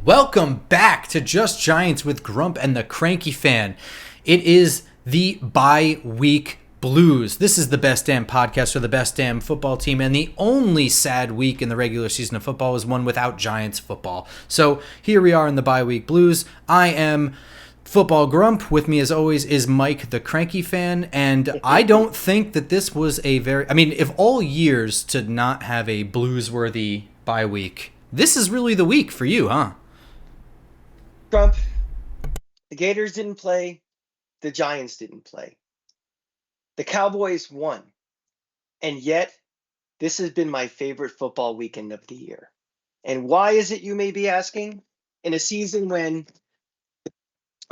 Welcome back to Just Giants with Grump and the Cranky fan. It is the bye week blues. This is the best damn podcast for the best damn football team, and the only sad week in the regular season of football is one without Giants football. So here we are in the bye week blues. I am Football Grump. With me as always is Mike the Cranky fan, and I don't think that this was if all years to not have a blues-worthy bye week, this is really the week for you, huh? Grump, the Gators didn't play. The Giants didn't play. The Cowboys won. And yet, this has been my favorite football weekend of the year. And why is it, you may be asking? In a season when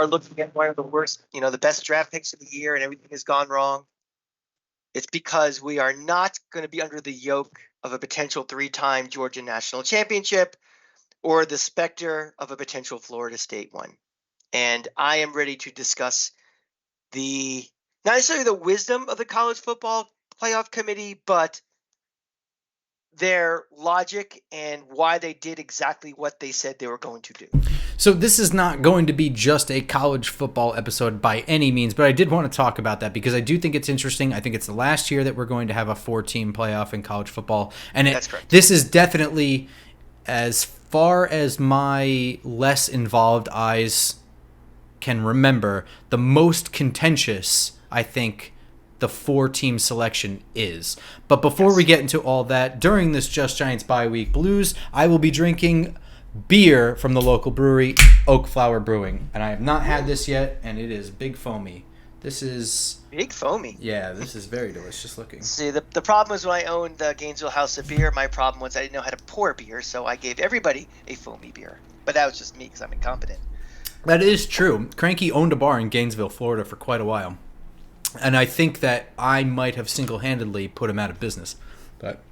are looking at one of the worst, the best draft picks of the year and everything has gone wrong, it's because we are not going to be under the yoke of a potential three-time Georgia national championship or the specter of a potential Florida State one. And I am ready to discuss not necessarily the wisdom of the college football playoff committee, but their logic and why they did exactly what they said they were going to do. So this is not going to be just a college football episode by any means, but I did want to talk about that because I do think it's interesting. I think it's the last year that we're going to have a 4-team playoff in college football. And That's correct. This is definitely, as far as my less involved eyes can remember, the most contentious, I think, the 4-team selection is. But before we get into all that, during this Just Giants bye week blues, I will be drinking beer from the local brewery, Oak Flower Brewing. And I have not had this yet, and it is big foamy. This is... Big foamy. Yeah, this is very delicious looking. See, the problem was when I owned the Gainesville House of Beer, my problem was I didn't know how to pour beer, so I gave everybody a foamy beer. But that was just me because I'm incompetent. That is true. Cranky owned a bar in Gainesville, Florida for quite a while. And I think that I might have single-handedly put him out of business. But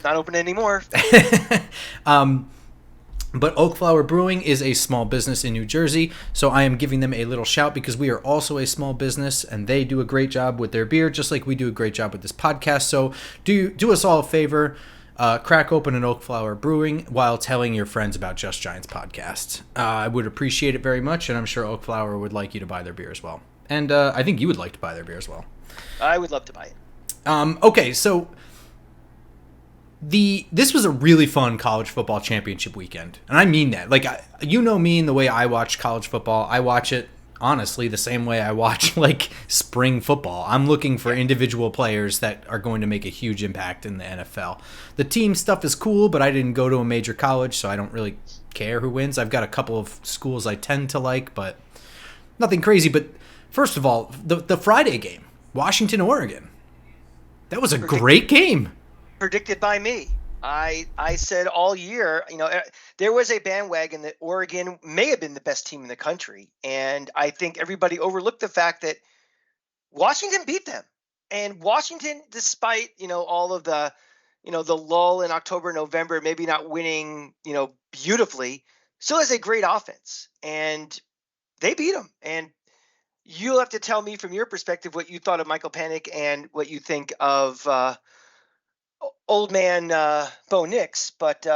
not open anymore. But Oak Flower Brewing is a small business in New Jersey, so I am giving them a little shout because we are also a small business, and they do a great job with their beer, just like we do a great job with this podcast. So do us all a favor, crack open an Oak Flower Brewing while telling your friends about Just Giants podcast. I would appreciate it very much, and I'm sure Oak Flower would like you to buy their beer as well. And I think you would like to buy their beer as well. I would love to buy it. Okay, so... This was a really fun college football championship weekend, and I mean that. Like, you know me and the way I watch college football. I watch it, honestly, the same way I watch, like, spring football. I'm looking for individual players that are going to make a huge impact in the NFL. The team stuff is cool, but I didn't go to a major college, so I don't really care who wins. I've got a couple of schools I tend to like, but nothing crazy. But first of all, the Friday game, Washington, Oregon. That was a great game. Predicted by me. I said all year, there was a bandwagon that Oregon may have been the best team in the country. And I think everybody overlooked the fact that Washington beat them. And Washington, despite, all of the, the lull in October, November, maybe not winning, beautifully, still has a great offense. And they beat them. And you'll have to tell me from your perspective what you thought of Michael Penix and what you think of old man Bo Nix, but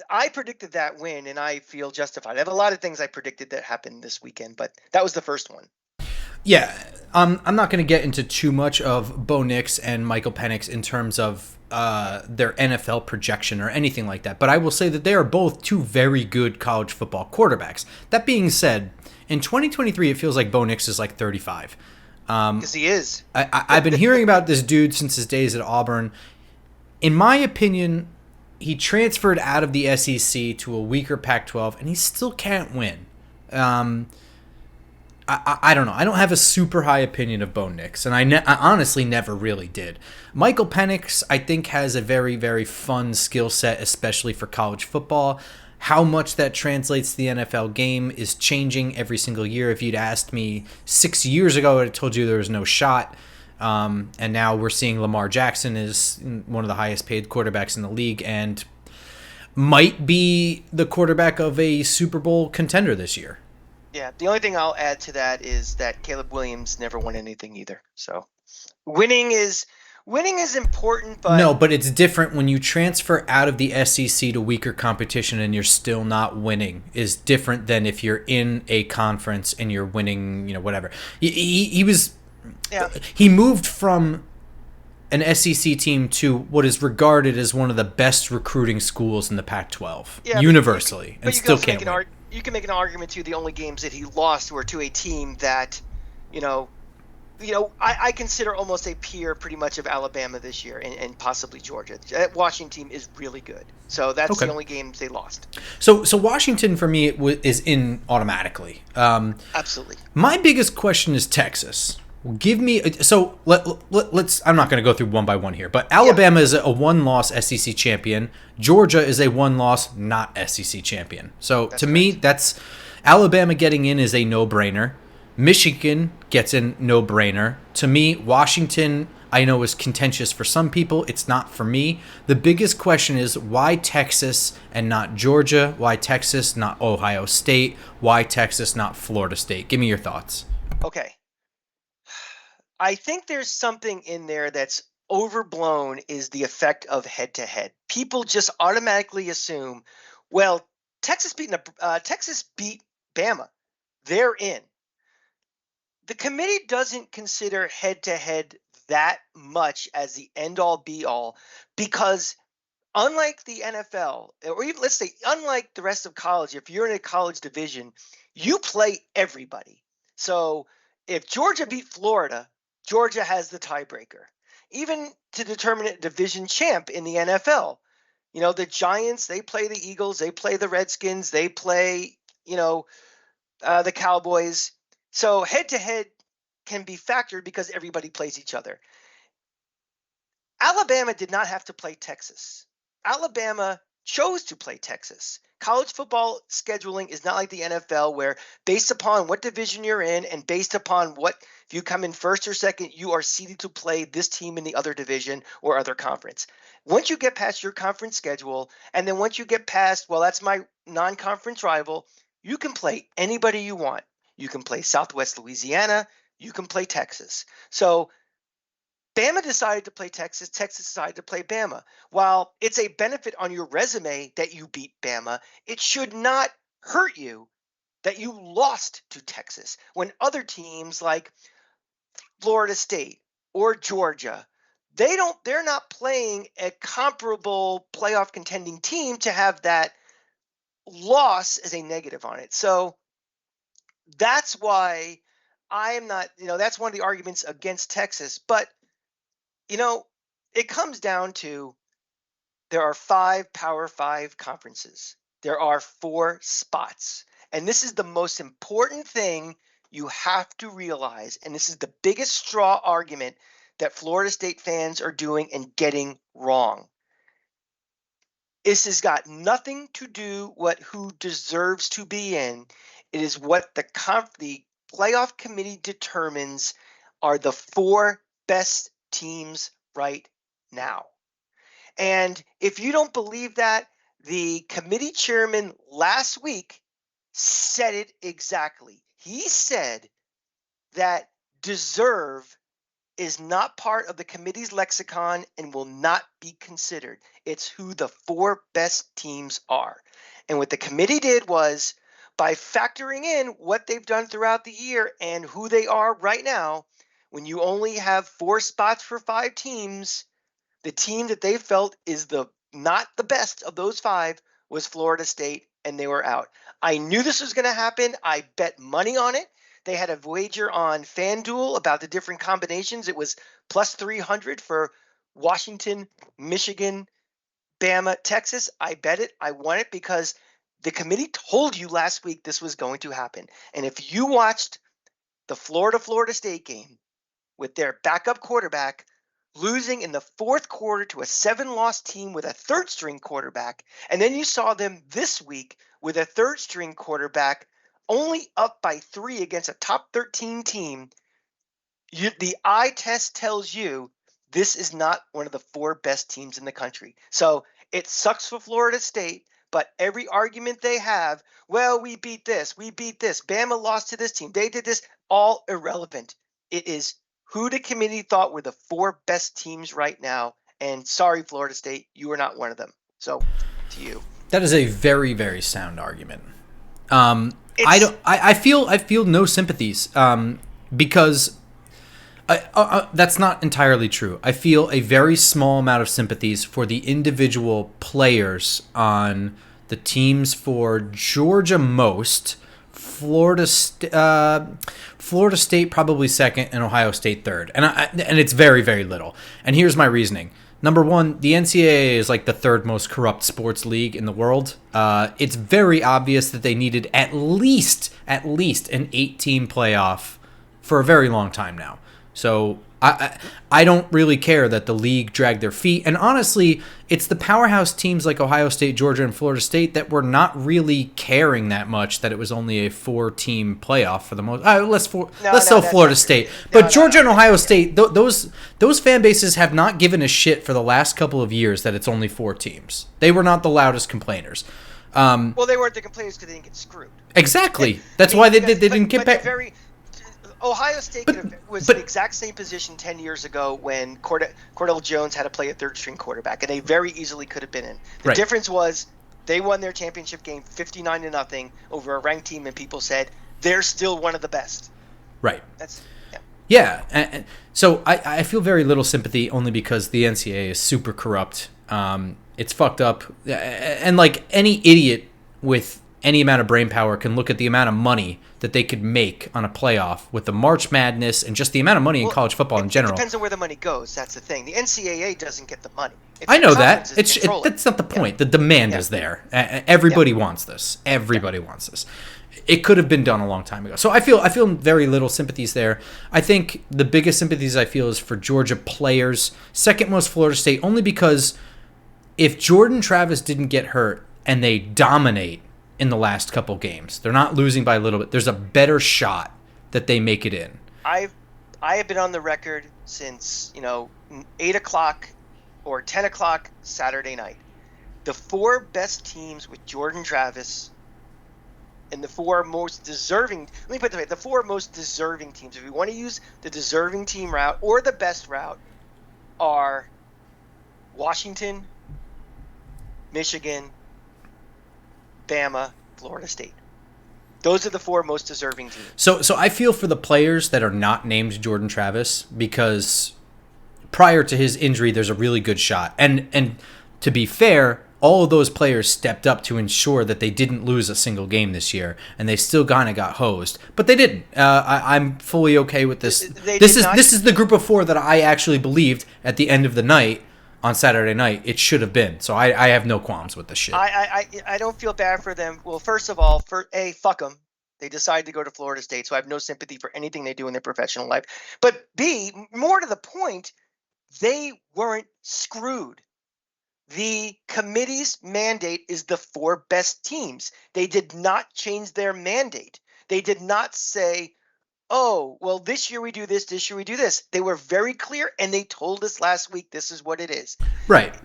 I predicted that win, and I feel justified. I have a lot of things I predicted that happened this weekend, but that was the first one. Yeah, I'm not going to get into too much of Bo Nix and Michael Penix in terms of their NFL projection or anything like that, but I will say that they are both two very good college football quarterbacks. That being said, in 2023, it feels like Bo Nix is like 35. Because he is. I've been hearing about this dude since his days at Auburn. In my opinion, he transferred out of the SEC to a weaker Pac-12, and he still can't win. I don't know. I don't have a super high opinion of Bo Nix, and I honestly never really did. Michael Penix, I think, has a very, very fun skill set, especially for college football. How much that translates to the NFL game is changing every single year. If you'd asked me 6 years ago, I would have told you there was no shot. And now we're seeing Lamar Jackson is one of the highest paid quarterbacks in the league and might be the quarterback of a Super Bowl contender this year. Yeah, the only thing I'll add to that is that Caleb Williams never won anything either. So winning is Winning is important, but No, but it's different when you transfer out of the SEC to weaker competition and you're still not winning. Is different than if you're in a conference and you're winning. Whatever. He was. yeah, He moved from an SEC team to what is regarded as one of the best recruiting schools in the Pac-12, yeah, universally, and but you can still also make can't an win. you can make an argument too. The only games that he lost were to a team that, you know, I consider almost a peer pretty much of Alabama this year and possibly Georgia. That Washington team is really good. So that's the Okay. only games they lost. So Washington for me is in automatically. Absolutely. My biggest question is Texas. Give me so let's. I'm not going to go through one by one here, but Yeah, Alabama is a one-loss SEC champion. Georgia is a one-loss not SEC champion. So that's to me, correct. that's Alabama getting in is a no-brainer. Michigan gets in no-brainer. To me, Washington I know is contentious for some people. It's not for me. The biggest question is why Texas and not Georgia? Why Texas, not Ohio State? Why Texas, not Florida State? Give me your thoughts. Okay. I think there's something in there that's overblown is the effect of head to head. People just automatically assume, well, Texas beat Bama. They're in. The committee doesn't consider head to head that much as the end all be all because unlike the NFL, or even let's say unlike the rest of college, if you're in a college division, you play everybody. So if Georgia beat Florida, Georgia has the tiebreaker. Even to determine a division champ in the NFL, the Giants, they play the Eagles, they play the Redskins, they play, the Cowboys. So head to head can be factored because everybody plays each other. Alabama did not have to play Texas. Alabama chose to play Texas. College football scheduling is not like the NFL where based upon what division you're in and based upon what if you come in first or second, you are seeded to play this team in the other division or other conference. Once you get past your conference schedule, and then once you get past, well, that's my non-conference rival, you can play anybody you want. You can play Southwest Louisiana, you can play Texas. So Bama decided to play Texas. Texas decided to play Bama. While it's a benefit on your resume that you beat Bama, it should not hurt you that you lost to Texas when other teams like Florida State or Georgia, they're not playing a comparable playoff contending team to have that loss as a negative on it. So that's why I am not, that's one of the arguments against Texas. But, you know, it comes down to there are 5 Power 5 conferences. There are 4 spots. And this is the most important thing you have to realize. And this is the biggest straw argument that Florida State fans are doing and getting wrong. This has got nothing to do with who deserves to be in. It is what the playoff committee determines are the 4 best teams right now. And if you don't believe that, the committee chairman last week said it exactly. He said that deserve is not part of the committee's lexicon and will not be considered. It's who the 4 best teams are. And what the committee did was by factoring in what they've done throughout the year and who they are right now, when you only have 4 spots for 5 teams, the team that they felt is the not the best of those 5 was Florida State, and they were out. I knew this was going to happen. I bet money on it. They had a wager on FanDuel about the different combinations. It was plus 300 for Washington, Michigan, Bama, Texas. I bet it. I won it because the committee told you last week this was going to happen. And if you watched the Florida State game with their backup quarterback losing in the fourth quarter to a 7-loss team with a third-string quarterback. And then you saw them this week with a third-string quarterback only up by 3 against a top 13 team. The eye test tells you this is not one of the 4 best teams in the country. So it sucks for Florida State, but every argument they have, well, we beat this, Bama lost to this team, they did this, all irrelevant. It is who the committee thought were the 4 best teams right now. And sorry, Florida State, you are not one of them. So, to you. That is a very, very sound argument. I feel no sympathies because that's not entirely true. I feel a very small amount of sympathies for the individual players on the teams for Georgia most, Florida State probably second, and Ohio State third. And it's very, very little. And here's my reasoning. Number one, the NCAA is like the third most corrupt sports league in the world. It's very obvious that they needed at least an 8-team playoff for a very long time now. So I don't really care that the league dragged their feet. And honestly, it's the powerhouse teams like Ohio State, Georgia, and Florida State that were not really caring that much that it was only a 4-team playoff for the most. Let's Florida State. But Georgia and Ohio State, those fan bases have not given a shit for the last couple of years that it's only 4 teams. They were not the loudest complainers. Well, they weren't the complainers because they didn't get screwed. Exactly. That's why they didn't get back. Ohio State was in the exact same position 10 years ago when Cordell Jones had to play a third-string quarterback, and they very easily could have been in. The difference was they won their championship game 59-0 over a ranked team, and people said they're still one of the best. Right. Yeah. And so I feel very little sympathy only because the NCAA is super corrupt. It's fucked up, and like any idiot with any amount of brain power can look at the amount of money that they could make on a playoff with the March Madness and just the amount of money in college football in general. It depends on where the money goes. That's the thing. The NCAA doesn't get the money. I know that. That's not the point. The demand is there. Everybody wants this. Everybody wants this. It could have been done a long time ago. So I feel very little sympathies there. I think the biggest sympathies I feel is for Georgia players. Second most Florida State, only because if Jordan Travis didn't get hurt and they dominate in the last couple games, they're not losing by a little bit, there's a better shot that they make it in. I have been on the record since 8 o'clock or 10 o'clock Saturday night. The 4 best teams with Jordan Travis and the 4 most deserving. Let me put it this way: the 4 most deserving teams, if you want to use the deserving team route or the best route, are Washington, Michigan, Bama, Florida State. Those are the 4 most deserving teams. So I feel for the players that are not named Jordan Travis, because prior to his injury, there's a really good shot. And to be fair, all of those players stepped up to ensure that they didn't lose a single game this year, and they still kind of got hosed, but they didn't. I'm fully okay with this. This is the group of 4 that I actually believed at the end of the night. On Saturday night, it should have been. So I have no qualms with this shit. I don't feel bad for them. Well, first of all, fuck them. They decided to go to Florida State, so I have no sympathy for anything they do in their professional life. But B, more to the point, they weren't screwed. The committee's mandate is the 4 best teams. They did not change their mandate. They did not say, oh, well, this year we do this year we do this. They were very clear, and they told us last week this is what it is. Right.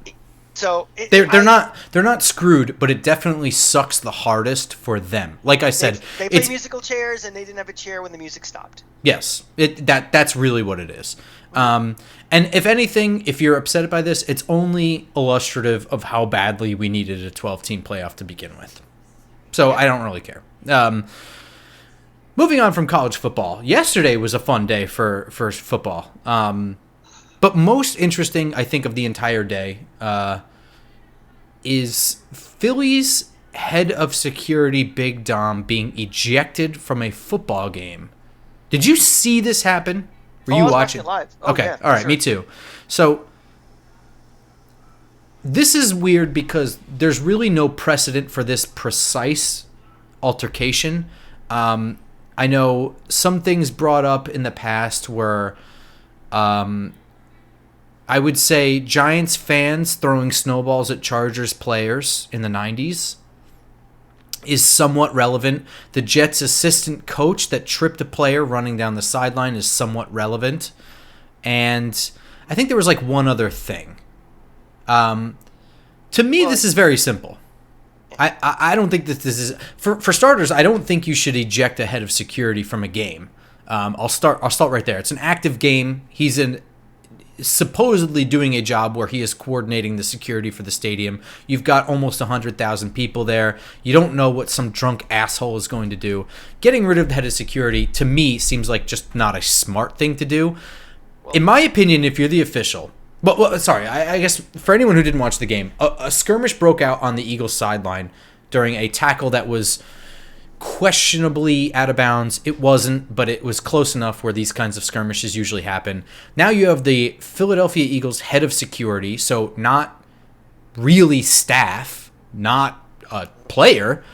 So they're not screwed, but it definitely sucks the hardest for them. Like I said, they play musical chairs, and they didn't have a chair when the music stopped. Yes, that's really what it is. And if anything, if you're upset by this, it's only illustrative of how badly we needed a 12-team playoff to begin with. So I don't really care. Moving on from college football, yesterday was a fun day for football. But most interesting, I think, of the entire day is Philly's head of security, Big Dom, being ejected from a football game. Did you see this happen? Were you watching it live? Okay, yeah, all right, sure. Me too. So this is weird because there's really no precedent for this precise altercation. I know some things brought up in the past were, I would say, Giants fans throwing snowballs at Chargers players in the 90s is somewhat relevant. The Jets' assistant coach that tripped a player running down the sideline is somewhat relevant. And I think there was like one other thing. To me, this is very simple. I don't think that this is... For starters, I don't think you should eject a head of security from a game. I'll start right there. It's an active game. He's supposedly doing a job where he is coordinating the security for the stadium. You've got almost 100,000 people there. You don't know what some drunk asshole is going to do. Getting rid of the head of security, to me, seems like just not a smart thing to do. In my opinion, if you're the official... I guess for anyone who didn't watch the game, a skirmish broke out on the Eagles sideline during a tackle that was questionably out of bounds. It wasn't, but it was close enough where these kinds of skirmishes usually happen. Now you have the Philadelphia Eagles head of security, so not really staff, not a player,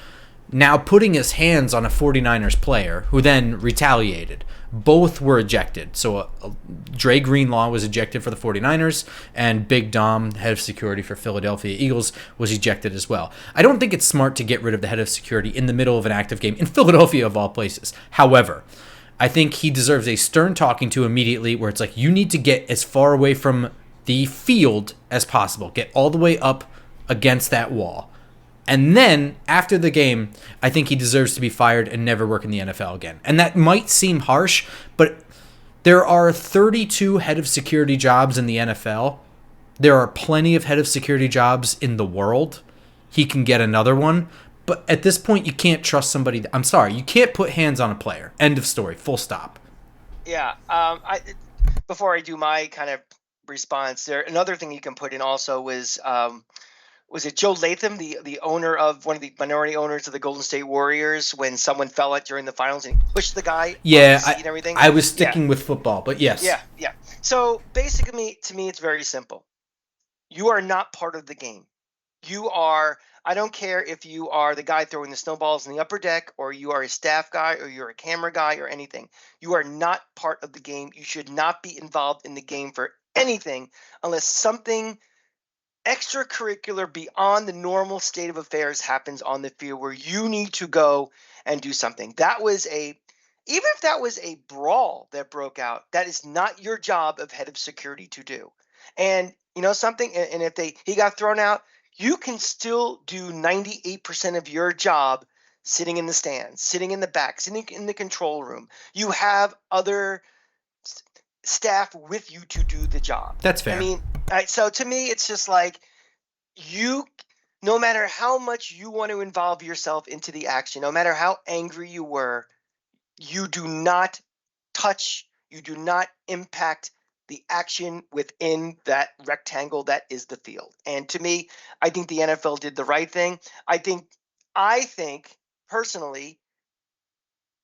now putting his hands on a 49ers player who then retaliated. Both were ejected. So Dre Greenlaw was ejected for the 49ers, and Big Dom, head of security for Philadelphia Eagles, was ejected as well. I don't think it's smart to get rid of the head of security in the middle of an active game in Philadelphia, of all places. However, I think he deserves a stern talking to immediately, where it's like, you need to get as far away from the field as possible. Get all the way up against that wall. And then, after the game, I think he deserves to be fired and never work in the NFL again. And that might seem harsh, but there are 32 head of security jobs in the NFL. There are plenty of head of security jobs in the world. He can get another one. But at this point, you can't trust somebody. I'm sorry, you can't put hands on a player. End of story. Full stop. Yeah. Before I do my kind of response, another thing you can put in also was it Joe Latham, the owner of one of the minority owners of the Golden State Warriors, when someone fell out during the finals and he pushed the guy? Yeah, off the seat and everything? I was sticking with football, but yes. Yeah. So basically, to me, it's very simple. You are not part of the game. You are. I don't care if you are the guy throwing the snowballs in the upper deck, or you are a staff guy, or you're a camera guy, or anything. You are not part of the game. You should not be involved in the game for anything unless something extracurricular beyond the normal state of affairs happens on the field where you need to go and do something. Even if that was a brawl that broke out, that is not your job of head of security to do. And you know something, and if he got thrown out, you can still do 98% of your job sitting in the stands, sitting in the back, sitting in the control room. You have other staff with you to do the job. That's fair. I mean, so to me, it's just like no matter how much you want to involve yourself into the action, no matter how angry you were, you do not touch, you do not impact the action within that rectangle that is the field. And to me, I think the NFL did the right thing. I think personally,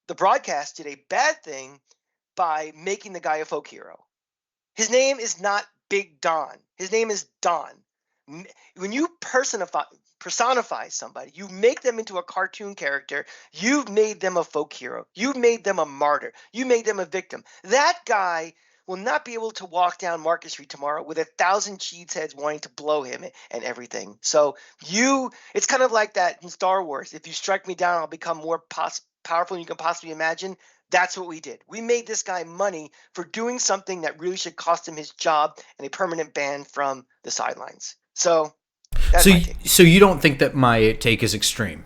the broadcast did a bad thing by making the guy a folk hero. His name is not Big Don. His name is Don. When you personify somebody, you make them into a cartoon character. You've made them a folk hero. You've made them a martyr. You made them a victim. That guy will not be able to walk down Market Street tomorrow with 1,000 cheeseheads wanting to blow him and everything. So it's kind of like that in Star Wars. If you strike me down, I'll become more powerful than you can possibly imagine. That's what we did. We made this guy money for doing something that really should cost him his job and a permanent ban from the sidelines. So that's my take. So you don't think that my take is extreme?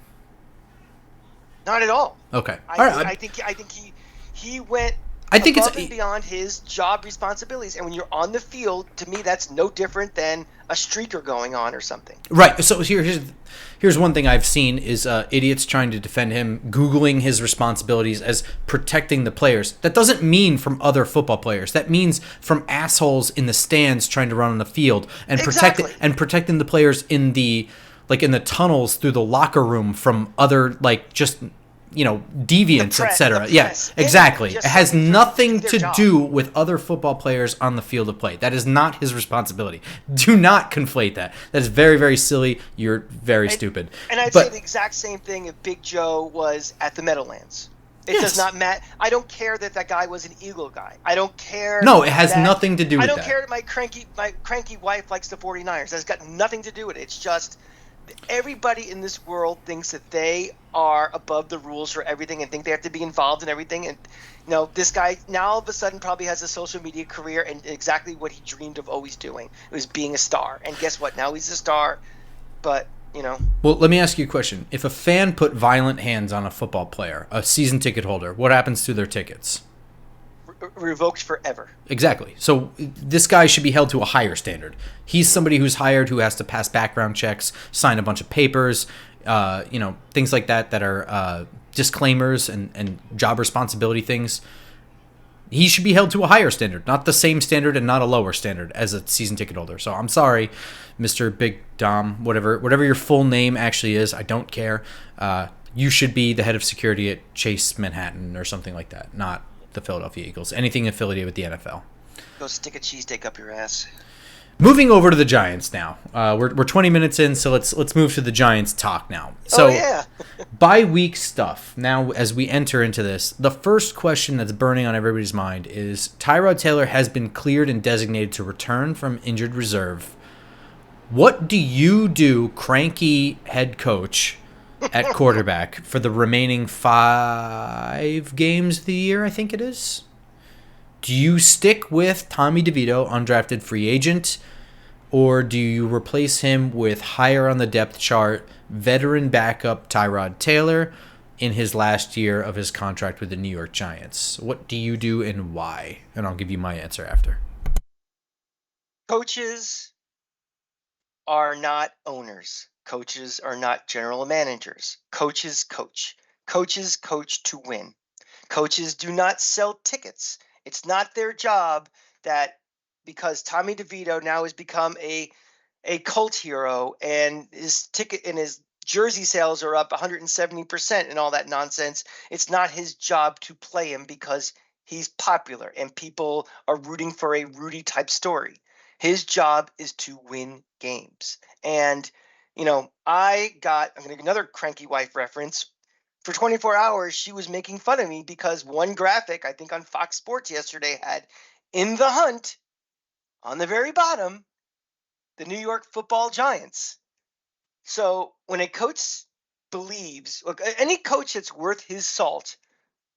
Not at all. Okay. I think he went above and beyond his job responsibilities. And when you're on the field, to me, that's no different than a streaker going on or something. Right. So here's one thing I've seen is idiots trying to defend him, Googling his responsibilities as protecting the players. That doesn't mean from other football players. That means from assholes in the stands trying to run on the field and protecting the players in the tunnels through the locker room from other deviants, etc. Yeah, exactly. It has nothing to do with other football players on the field of play. That is not his responsibility. Do not conflate that. That is very, very silly. You're very stupid. And I'd say the exact same thing if Big Joe was at the Meadowlands. It does not matter. I don't care that guy was an Eagle guy. I don't care. No, it has nothing to do with that. I don't care that my cranky wife likes the 49ers. That's got nothing to do with it. It's just everybody in this world thinks that they are above the rules for everything and think they have to be involved in everything. And this guy now all of a sudden probably has a social media career and exactly what he dreamed of always doing. It was being a star. And guess what? Now he's a star. But Well, let me ask you a question. If a fan put violent hands on a football player, a season ticket holder, what happens to their tickets? revoked forever. Exactly. So this guy should be held to a higher standard. He's somebody who's hired who has to pass background checks, sign a bunch of papers, things like that are disclaimers and job responsibility things. He should be held to a higher standard, not the same standard and not a lower standard as a season ticket holder. So I'm sorry, Mr. Big Dom, whatever your full name actually is, I don't care. You should be the head of security at Chase Manhattan or something like that, not the Philadelphia Eagles. Anything affiliated with the NFL. Go stick a cheesesteak up your ass. Moving over to the Giants now. We're 20 minutes in, so let's move to the Giants talk now. So, bye-week stuff. Now, as we enter into this, the first question that's burning on everybody's mind is Tyrod Taylor has been cleared and designated to return from injured reserve. What do you do, Cranky head coach at quarterback, for the remaining 5 games of the year, I think it is? Do you stick with Tommy DeVito, undrafted free agent, or do you replace him with higher on the depth chart, veteran backup Tyrod Taylor in his last year of his contract with the New York Giants? What do you do and why? And I'll give you my answer after. Coaches are not owners. Coaches are not general managers. Coaches coach. Coaches coach to win. Coaches do not sell tickets. It's not their job that because Tommy DeVito now has become a cult hero and his ticket and his jersey sales are up 170% and all that nonsense, it's not his job to play him because he's popular and people are rooting for a Rudy type story. His job is to win games. And, I'm going to give another Cranky wife reference. For 24 hours, she was making fun of me because one graphic, I think on Fox Sports yesterday, had in the hunt, on the very bottom, the New York Football Giants. So when a coach believes, look, any coach that's worth his salt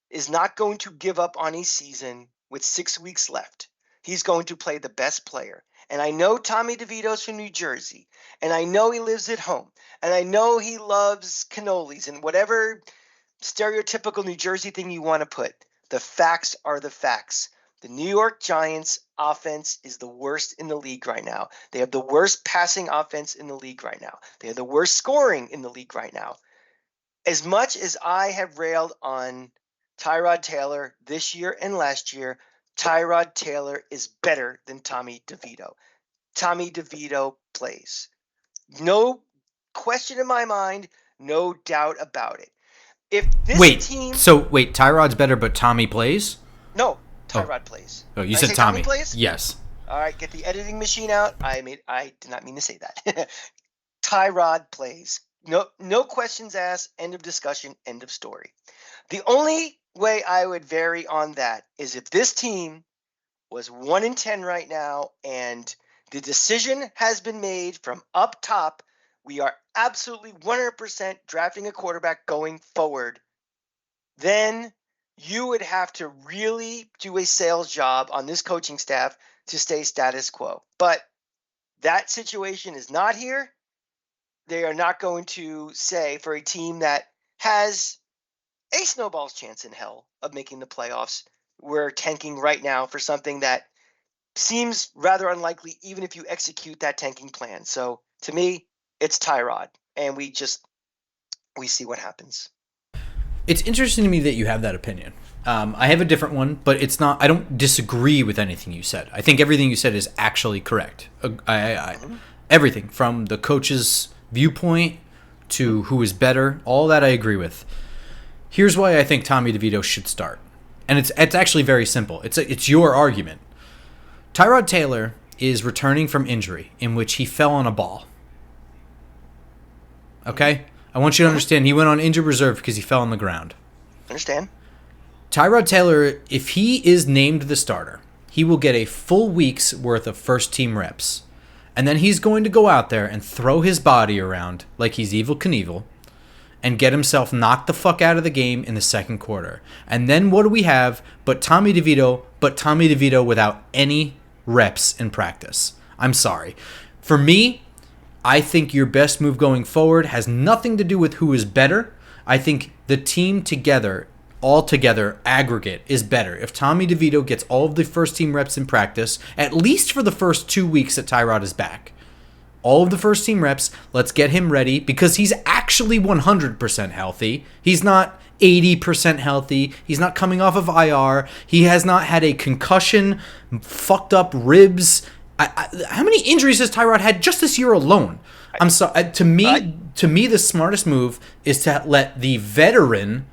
is not going to give up on a season with 6 weeks left. He's going to play the best player. And I know Tommy DeVito's from New Jersey, and I know he lives at home, and I know he loves cannolis and whatever stereotypical New Jersey thing you want to put. The facts are the facts. The New York Giants offense is the worst in the league right now. They have the worst passing offense in the league right now. They have the worst scoring in the league right now. As much as I have railed on Tyrod Taylor this year and last year, Tyrod Taylor is better than Tommy DeVito. Tommy DeVito plays. No question in my mind, no doubt about it. If this team... Wait, Tyrod's better, but Tommy plays? No, Tyrod plays. Oh, you said Tommy plays? Yes. All right, get the editing machine out. I did not mean to say that. Tyrod plays. No questions asked. End of discussion. End of story. The only way I would vary on that is if this team was 1-10 right now and the decision has been made from up top, we are absolutely 100% drafting a quarterback going forward, then you would have to really do a sales job on this coaching staff to stay status quo. But that situation is not here. They are not going to say for a team that has a snowball's chance in hell of making the playoffs, we're tanking right now for something that seems rather unlikely even if you execute that tanking plan. So to me, it's Tyrod, and we see what happens. It's interesting to me that you have that opinion. I have a different one, but it's not. I don't disagree with anything you said. I think everything you said is actually correct. Everything from the coach's viewpoint to who is better, all that I agree with. Here's why I think Tommy DeVito should start, and it's actually very simple. It's your argument. Tyrod Taylor is returning from injury in which he fell on a ball. Okay? I want you to understand he went on injured reserve because he fell on the ground. Understand. Tyrod Taylor, if he is named the starter, he will get a full week's worth of first-team reps. And then he's going to go out there and throw his body around like he's Evel Knievel and get himself knocked the fuck out of the game in the second quarter. And then what do we have but Tommy DeVito without any reps in practice? I'm sorry. For me, I think your best move going forward has nothing to do with who is better. I think the team together altogether, aggregate, is better if Tommy DeVito gets all of the first team reps in practice, at least for the first 2 weeks that Tyrod is back. All of the first team reps, let's get him ready because he's actually 100% healthy. He's not 80% healthy. He's not coming off of IR. He has not had a concussion, fucked up ribs. How many injuries has Tyrod had just this year alone? I'm sorry. To me, the smartest move is to let the veteran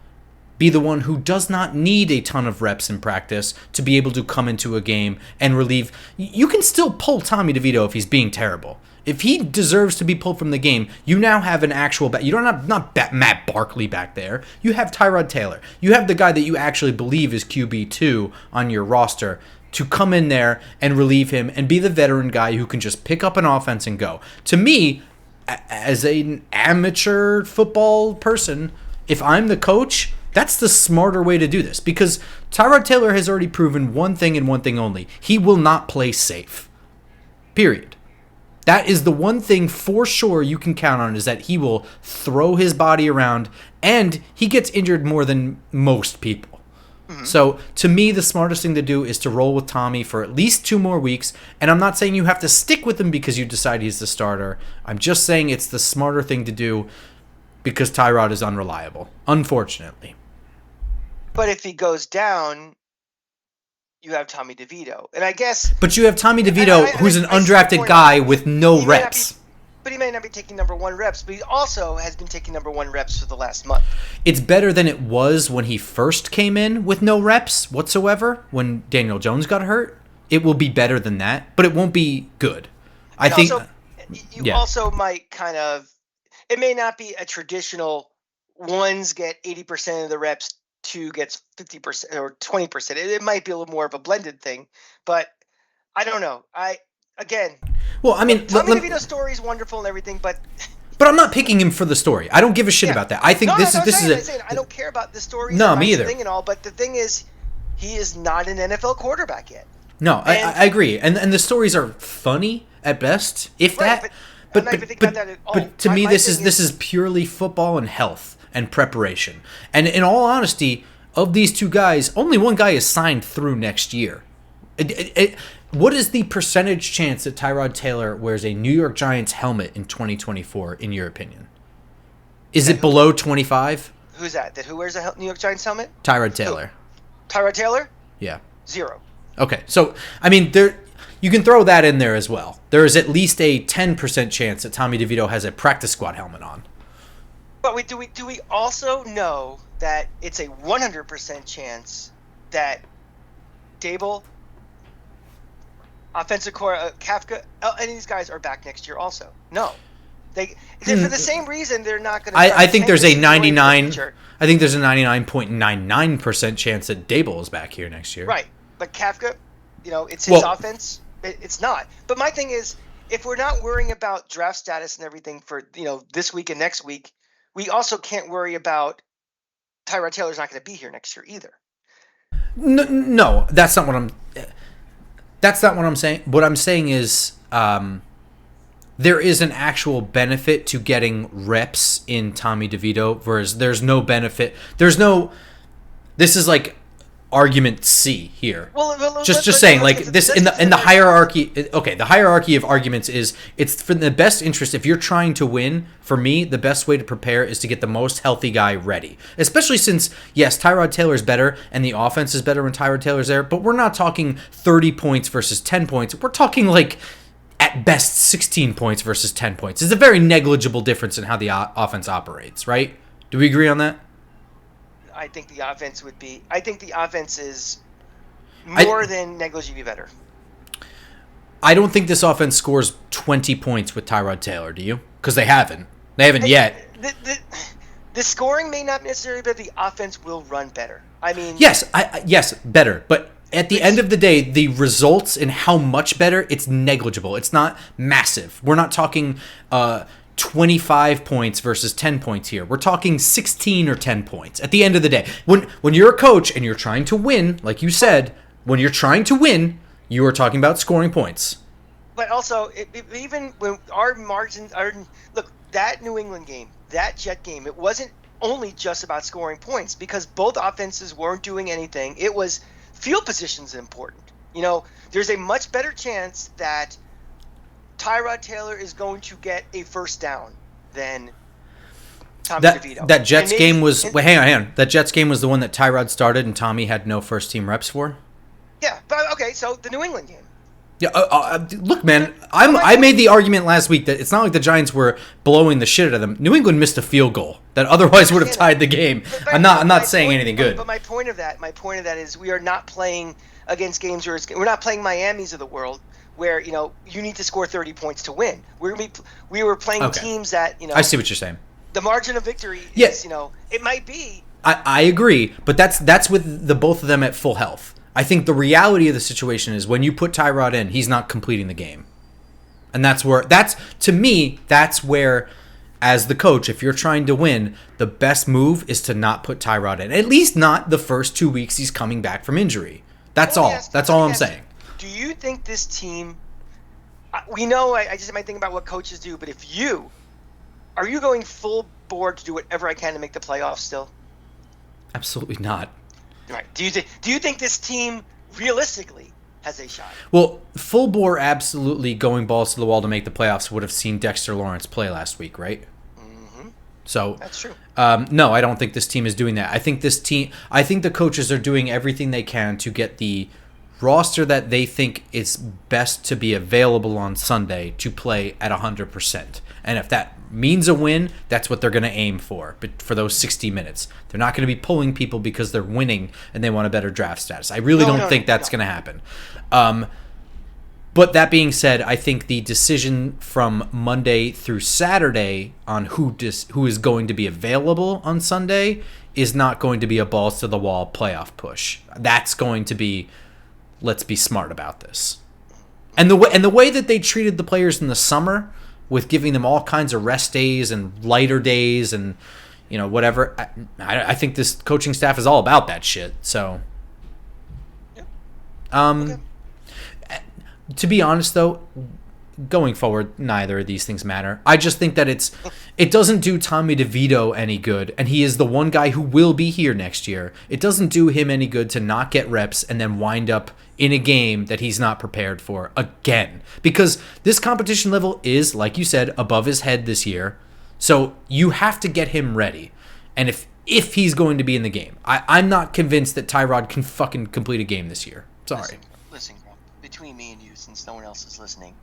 be the one who does not need a ton of reps in practice to be able to come into a game and relieve. You can still pull Tommy DeVito if he's being terrible. If he deserves to be pulled from the game, you now have an actual you don't have not Matt Barkley back there. You have Tyrod Taylor. You have the guy that you actually believe is QB2 on your roster to come in there and relieve him and be the veteran guy who can just pick up an offense and go. To me, as an amateur football person, if I'm the coach, that's the smarter way to do this because Tyrod Taylor has already proven one thing and one thing only. He will not play safe. Period. That is the one thing for sure you can count on is that he will throw his body around and he gets injured more than most people. Mm-hmm. So to me, the smartest thing to do is to roll with Tommy for at least 2 more weeks. And I'm not saying you have to stick with him because you decide he's the starter. I'm just saying it's the smarter thing to do because Tyrod is unreliable, unfortunately. But if he goes down, you have Tommy DeVito. And I guess... But you have Tommy DeVito, who's an undrafted guy with no reps. But he may not be taking number 1 reps, but he also has been taking number 1 reps for the last month. It's better than it was when he first came in with no reps whatsoever, when Daniel Jones got hurt. It will be better than that, but it won't be good. I think... Also might kind of... It may not be a traditional ones get 80% of the reps, 2 gets 50% or 20%. It might be a little more of a blended thing, but I don't know. Tommy DeVito's story is wonderful and everything, but I'm not picking him for the story. I don't give a shit about that. I think I don't care about the story. No, me either. Thing and all, but the thing is, he is not an NFL quarterback yet. No, I agree, and the stories are funny at best, if that. But to me, this is purely football and health and preparation. And in all honesty, of these 2 guys, only one guy is signed through next year. What is the percentage chance that Tyrod Taylor wears a New York Giants helmet in 2024, in your opinion? Is it below 25? Who's that? Who wears a New York Giants helmet? Tyrod Taylor. Tyrod Taylor? Yeah. 0. Okay, so, you can throw that in there as well. There is at least a 10% chance that Tommy DeVito has a practice squad helmet on. But do we also know that it's a 100% chance that Daboll, offensive core, Kafka, any of these guys are back next year also? No. They're for the same reason they're not going to. I think there's a 99. I think there's a 99.99% chance that Daboll is back here next year. Right, but Kafka, it's his offense. It's not. But my thing is, if we're not worrying about draft status and everything for this week and next week, we also can't worry about Tyrod Taylor's not going to be here next year either. No, that's not what I'm. That's not what I'm saying. What I'm saying is, there is an actual benefit to getting reps in Tommy DeVito, whereas there's no benefit. This is like argument C here. Just saying, this in the hierarchy. Okay, the hierarchy of arguments is it's for the best interest. If you're trying to win, for me, the best way to prepare is to get the most healthy guy ready. Especially since, yes, Tyrod Taylor's better and the offense is better when Tyrod Taylor's there. But we're not talking 30 points versus 10 points. We're talking at best 16 points versus 10 points. It's a very negligible difference in how the offense operates, right? Do we agree on that? I think the offense is more than negligibly better. I don't think this offense scores 20 points with Tyrod Taylor, do you? Because they haven't. They haven't yet. The scoring may not necessarily, but the offense will run better. Yes, better. But at the end of the day, the results and how much better, it's negligible. It's not massive. We're not talking 25 points versus 10 points here. We're talking 16 or 10 points at the end of the day. When you're a coach and you're trying to win, like you said, when you're trying to win, you are talking about scoring points. But also, even when our margins are... Look, that New England game, that Jet game, it wasn't only just about scoring points because both offenses weren't doing anything. It was field positions important. There's a much better chance that Tyrod Taylor is going to get a first down than Tommy DeVito. That Jets game was hang on. That Jets game was the one that Tyrod started and Tommy had no first team reps for? Yeah, but okay, so the New England game. Yeah, look, man, I made the argument last week that it's not like the Giants were blowing the shit out of them. New England missed a field goal that otherwise would have tied the game. I'm not saying anything good. But my point of that is we are not playing against games where we're not playing Miami's of the world where you need to score 30 points to win. We were playing teams that I see what you're saying. The margin of victory is it might be. I agree, but that's with the both of them at full health. I think the reality of the situation is when you put Tyrod in, he's not completing the game. And that's where, as the coach, if you're trying to win, the best move is to not put Tyrod in. At least not the first 2 weeks he's coming back from injury. That's all I'm saying. Do you think this team, we know I just might think about what coaches do, but are you going full board to do whatever I can to make the playoffs still? Absolutely not. Right. Do you think this team realistically has a shot? Well, full bore absolutely going balls to the wall to make the playoffs would have seen Dexter Lawrence play last week, right? Mm-hmm. So that's true. No, I don't think this team is doing that. I think the coaches are doing everything they can to get the roster that they think is best to be available on Sunday to play at 100%. And if that means a win, that's what they're going to aim for. But for those 60 minutes, they're not going to be pulling people because they're winning and they want a better draft status. I really don't think that's going to happen. But that being said, I think the decision from Monday through Saturday on who is going to be available on Sunday is not going to be a balls to the wall playoff push. That's going to be, let's be smart about this. And the way that they treated the players in the summer, with giving them all kinds of rest days and lighter days and whatever, I think this coaching staff is all about that shit. So, okay. To be honest though, going forward, neither of these things matter. I just think that it doesn't do Tommy DeVito any good, and he is the one guy who will be here next year. It doesn't do him any good to not get reps and then wind up in a game that he's not prepared for again. Because this competition level is, like you said, above his head this year. So you have to get him ready. And if he's going to be in the game, I'm not convinced that Tyrod can fucking complete a game this year. Sorry. Listen, between me and you, since no one else is listening,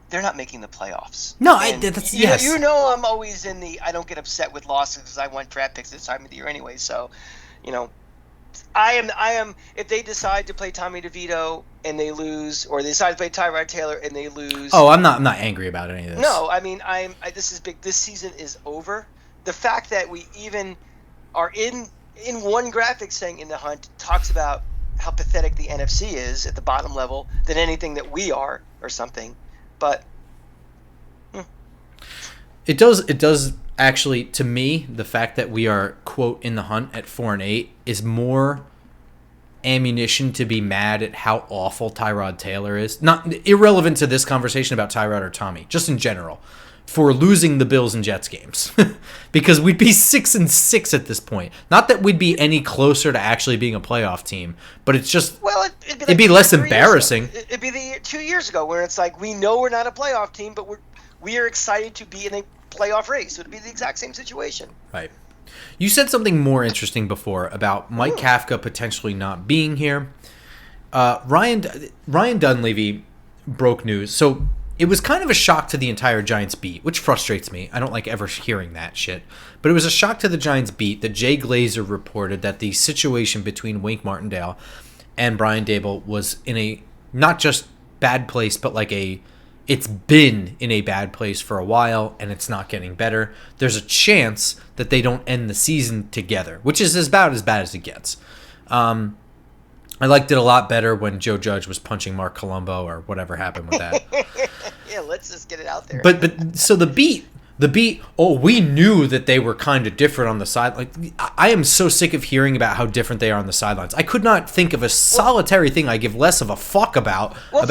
they're not making the playoffs. No, that's yes. I'm always in the I don't get upset with losses because I want draft picks this time of the year anyway. So, I am. If they decide to play Tommy DeVito and they lose, or they decide to play Tyrod Taylor and they lose. Oh, I'm not angry about any of this. No, I mean this is big. This season is over. The fact that we even are in one graphic saying in the hunt talks about how pathetic the NFC is at the bottom level than anything that we are or something. But it does actually, to me, the fact that we are quote in the hunt at 4-8 is more ammunition to be mad at how awful Tyrod Taylor is. Not irrelevant to this conversation about Tyrod or Tommy, just in general, for losing the Bills and Jets games. Because we'd be 6-6 at this point. Not that we'd be any closer to actually being a playoff team, but it's just it'd be less embarrassing. It'd be 2 years ago where it's like we know we're not a playoff team, but we are excited to be in a playoff race. So it'd be the exact same situation. Right. You said something more interesting before about Mike Kafka potentially not being here. Ryan Dunleavy broke news. So it was kind of a shock to the entire Giants beat, which frustrates me. I don't like ever hearing that shit. But it was a shock to the Giants beat that Jay Glazer reported that the situation between Wink Martindale and Brian Daboll was in a not just bad place, but it's been in a bad place for a while, and it's not getting better. There's a chance that they don't end the season together, which is about as bad as it gets. I liked it a lot better when Joe Judge was punching Mark Colombo or whatever happened with that. Yeah, let's just get it out there. But so the beat, we knew that they were kind of different on the side. Like, I am so sick of hearing about how different they are on the sidelines. I could not think of a solitary thing I give less of a fuck about. Well,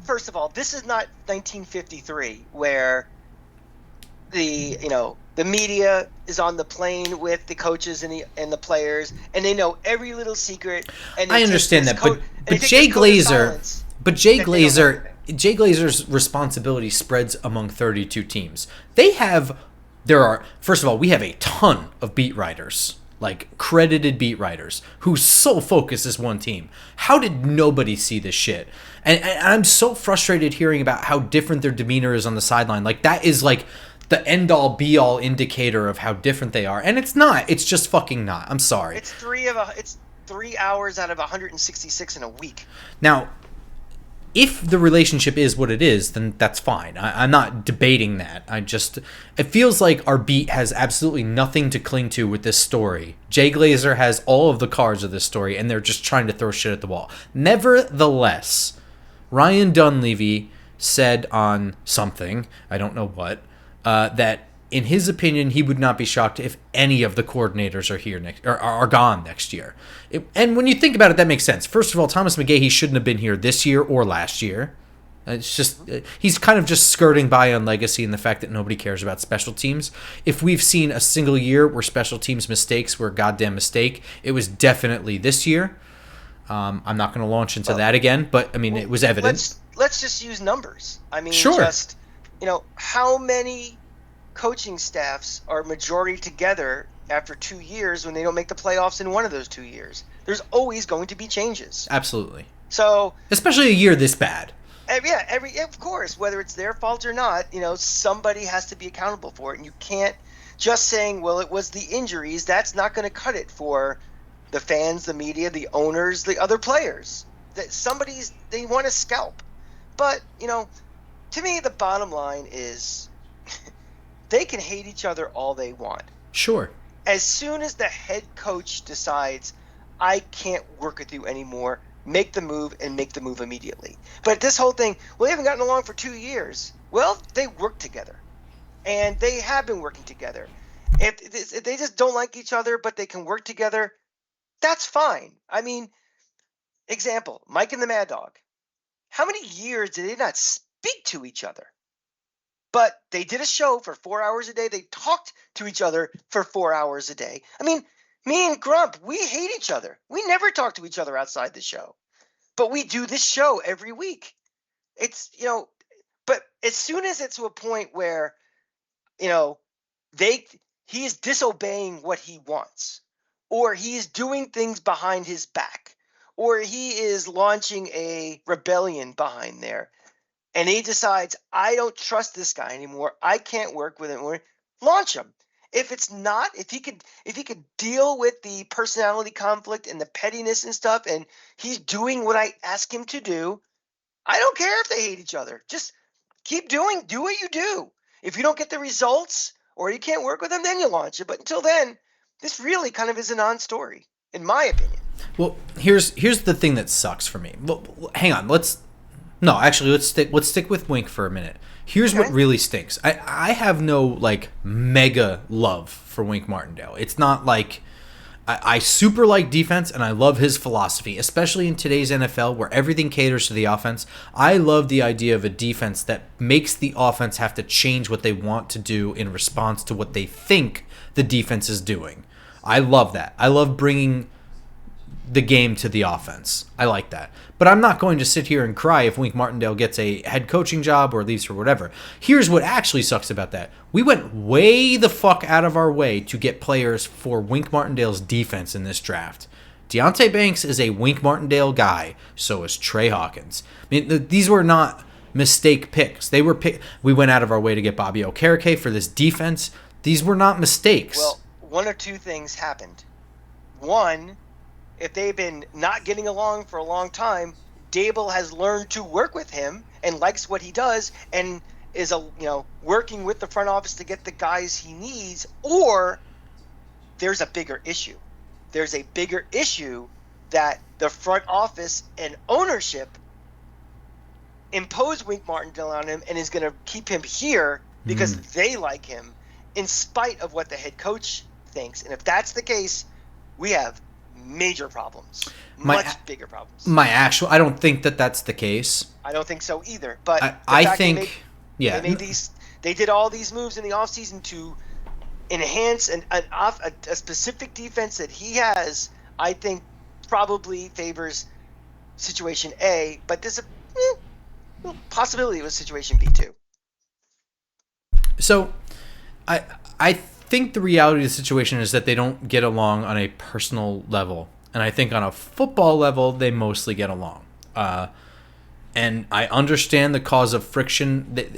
first of all, this is not 1953 where the The media is on the plane with the coaches and the players, and they know every little secret. And I understand that, but Jay Glazer's responsibility spreads among 32 teams. First of all, we have a ton of beat writers, like credited beat writers, whose sole focus is one team. How did nobody see this shit? And I'm so frustrated hearing about how different their demeanor is on the sideline. Like, that is like the end-all be-all indicator of how different they are, and it's not. It's just fucking not. I'm sorry. It's 3 hours out of 166 in a week. Now, if the relationship is what it is, then that's fine. I'm not debating that. It feels like our beat has absolutely nothing to cling to with this story. Jay Glazer has all of the cards of this story, and they're just trying to throw shit at the wall. Nevertheless, Ryan Dunleavy said on something, I don't know what, that in his opinion, he would not be shocked if any of the coordinators are gone next year. And when you think about it, that makes sense. First of all, Thomas McGahee shouldn't have been here this year or last year. It's just he's kind of just skirting by on legacy and the fact that nobody cares about special teams. If we've seen a single year where special teams mistakes were a goddamn mistake, it was definitely this year. I'm not going to launch into that again, but I mean, it was evident. Let's just use numbers. I mean, sure. How many coaching staffs are majority together after 2 years when they don't make the playoffs in one of those 2 years? There's always going to be changes. Absolutely. So, especially a year this bad. Of course, whether it's their fault or not, somebody has to be accountable for it, and you can't just saying, well, it was the injuries. That's not going to cut it for the fans, the media, the owners, the other players. They want to scalp. But, to me, the bottom line is they can hate each other all they want. Sure. As soon as the head coach decides, I can't work with you anymore, make the move and make the move immediately. But this whole thing, well, they haven't gotten along for 2 years. Well, they work together. And they have been working together. If they just don't like each other, but they can work together, that's fine. I mean, example, Mike and the Mad Dog. How many years did they not speak to each other? But they did a show for 4 hours a day. They talked to each other for 4 hours a day. I mean, me and Grump, we hate each other. We never talk to each other outside the show. But we do this show every week. It's, but as soon as it's to a point where, he is disobeying what he wants, or he is doing things behind his back, or he is launching a rebellion behind there, and he decides, I don't trust this guy anymore, I can't work with him, launch him. If he could deal with the personality conflict and the pettiness and stuff, and he's doing what I ask him to do, I don't care if they hate each other. Just do what you do. If you don't get the results or you can't work with them, then you launch it. But until then, this really kind of is a non-story, in my opinion. Well, here's the thing that sucks for me. Well, hang on. Let's stick with Wink for a minute. Here's what really stinks. I have no mega love for Wink Martindale. It's not like I super like defense and I love his philosophy, especially in today's NFL where everything caters to the offense. I love the idea of a defense that makes the offense have to change what they want to do in response to what they think the defense is doing. I love that. I love bringing the game to the offense. I like that. But I'm not going to sit here and cry if Wink Martindale gets a head coaching job or leaves for whatever. Here's what actually sucks about that. We went way the fuck out of our way to get players for Wink Martindale's defense in this draft. Deonte Banks is a Wink Martindale guy. So is Trey Hawkins. I mean, these were not mistake picks. They were We went out of our way to get Bobby Okereke for this defense. These were not mistakes. Well, one or two things happened. One, if they've been not getting along for a long time, Daboll has learned to work with him and likes what he does and is working with the front office to get the guys he needs. Or there's a bigger issue. There's a bigger issue that the front office and ownership imposed Wink Martindale on him and is going to keep him here because they like him in spite of what the head coach thinks. And if that's the case, we have major problems, much bigger problems. I don't think that that's the case. I don't think so either. But I think they did all these moves in the offseason to enhance a specific defense that he has, I think probably favors situation A, but there's a possibility it was situation B too. So, I think the reality of the situation is that they don't get along on a personal level, and I think on a football level they mostly get along. And I understand the cause of friction. That,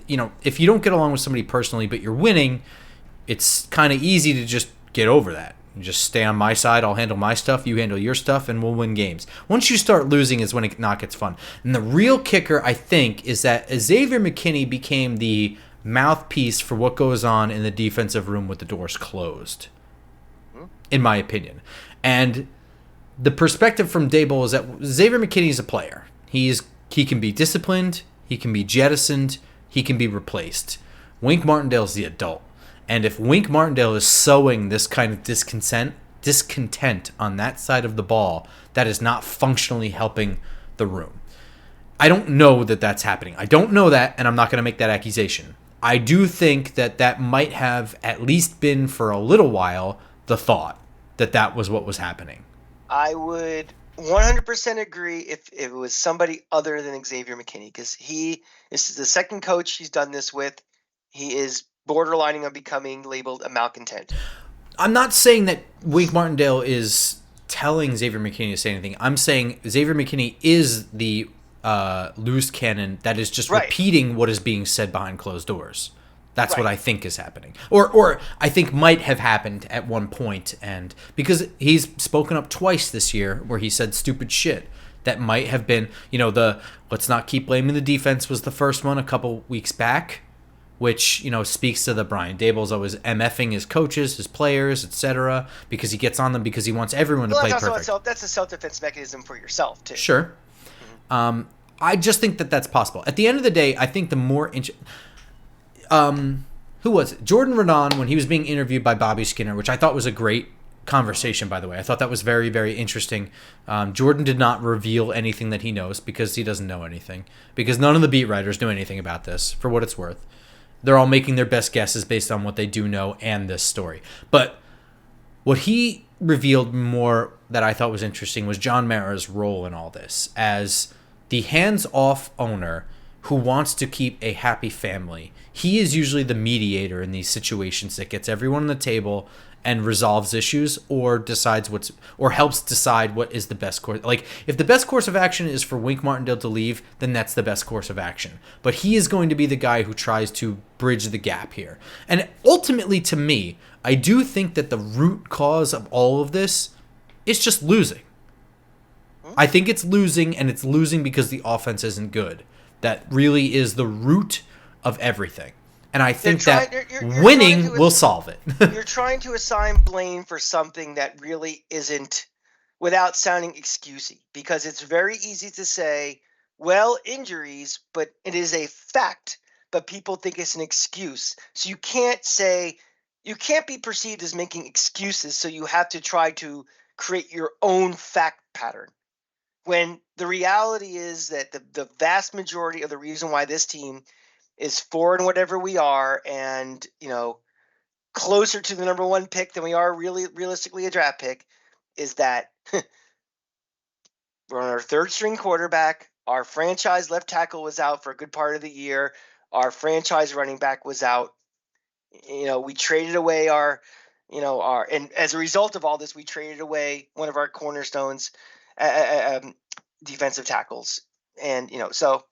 if you don't get along with somebody personally, but you're winning, it's kind of easy to just get over that. You just stay on my side. I'll handle my stuff. You handle your stuff, and we'll win games. Once you start losing is when it not gets fun. And the real kicker, I think, is that Xavier McKinney became the mouthpiece for what goes on in the defensive room with the doors closed, in my opinion. And the perspective from Daboll is that Xavier McKinney is a player. He can be disciplined. He can be jettisoned. He can be replaced. Wink Martindale is the adult. And if Wink Martindale is sowing this kind of discontent on that side of the ball, that is not functionally helping the room. I don't know that that's happening. I don't know that, and I'm not going to make that accusation. I do think that might have at least been for a little while the thought that was what was happening. I would 100% agree if it was somebody other than Xavier McKinney, because this is the second coach he's done this with. He is borderlining on becoming labeled a malcontent. I'm not saying that Wink Martindale is telling Xavier McKinney to say anything. I'm saying Xavier McKinney is the loose cannon that is just repeating what is being said behind closed doors. That's what I think is happening, or I think might have happened at one point, and because he's spoken up twice this year where he said stupid shit. That might have been, the let's not keep blaming the defense was the first one a couple weeks back, which, speaks to the Brian Daboll's always MFing his coaches, his players, etc., because he gets on them because he wants everyone to play perfect. That's a self-defense mechanism for yourself, too. Sure. Mm-hmm. I just think that that's possible. At the end of the day, I think the more... who was it? Jordan Renan, when he was being interviewed by Bobby Skinner, which I thought was a great conversation, by the way. I thought that was very, very interesting. Jordan did not reveal anything that he knows because he doesn't know anything. Because none of the beat writers knew anything about this, for what it's worth. They're all making their best guesses based on what they do know and this story. But what he revealed more that I thought was interesting was John Mara's role in all this as the hands-off owner who wants to keep a happy family. He is usually the mediator in these situations that gets everyone on the table and resolves issues or helps decide what is the best course. Like, if the best course of action is for Wink Martindale to leave, then that's the best course of action. But he is going to be the guy who tries to bridge the gap here. And ultimately, to me, I do think that the root cause of all of this is just losing. I think it's losing, and it's losing because the offense isn't good. That really is the root of everything. And I think you're winning will solve it. You're trying to assign blame for something that really isn't, without sounding excusey, because it's very easy to say, well, injuries, but it is a fact, but people think it's an excuse. So you can't be perceived as making excuses, so you have to try to create your own fact pattern. When the reality is that the vast majority of the reason why this team is 4 and whatever we are, and closer to the number 1 pick than we are realistically a draft pick, is that we're on our 3rd string quarterback. Our franchise left tackle was out for a good part of the year. Our franchise running back was out. We traded away and as a result of all this, we traded away one of our cornerstones, defensive tackles, and so.